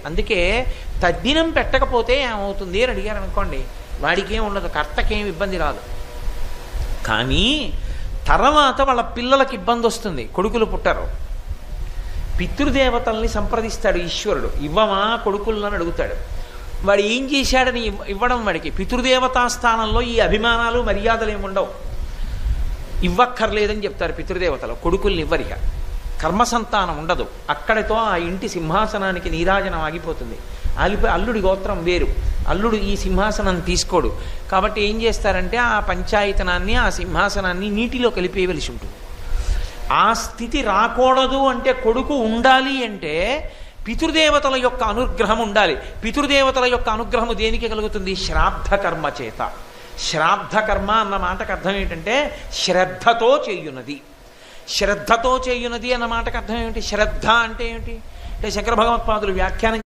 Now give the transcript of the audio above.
అందుకే తద్దినం పెట్టకపోతే ఏమవుతుంది అని అడిగారు అనుకోండి, వాడికేం ఉండదు, కర్తకేం ఇబ్బంది రాదు. కానీ తర్వాత వాళ్ళ పిల్లలకి ఇబ్బంది వస్తుంది. కొడుకులు పుట్టరు, పితృదేవతల్ని సంప్రదిస్తాడు ఈశ్వరుడు, ఇవ్వమా కొడుకులను అడుగుతాడు. వాడు ఏం చేశాడని ఇవ్వడం, వాడికి పితృదేవతా స్థానంలో ఈ అభిమానాలు మర్యాదలు ఏముండవు, ఇవ్వక్కర్లేదని చెప్తారు పితృదేవతలు. కొడుకుల్ని ఇవ్వరిక, కర్మ సంతానం ఉండదు. అక్కడితో ఆ ఇంటి సింహాసనానికి నీరాజనం ఆగిపోతుంది. అల్లుడి గోత్రం వేరు, అల్లుడు ఈ సింహాసనం తీసుకోడు. కాబట్టి ఏం చేస్తారంటే ఆ పంచాయతనాన్ని, ఆ సింహాసనాన్ని నీటిలో కలిపేయవలసి ఉంటుంది. ఆ స్థితి రాకూడదు అంటే, కొడుకు ఉండాలి అంటే పితృదేవతల యొక్క అనుగ్రహం ఉండాలి. పితృదేవతల యొక్క అనుగ్రహము దేనికి కలుగుతుంది? శ్రాద్ధ కర్మ చేత. శ్రాద్ధ కర్మ అన్న మాటకు అర్థం ఏంటంటే శ్రద్ధతో చేయున్నది. శ్రద్ధతో చేయున్నది అన్న మాటకు అర్థం ఏమిటి? శ్రద్ధ అంటే ఏమిటి అంటే శంకర భగవత్పాదులు వ్యాఖ్యానం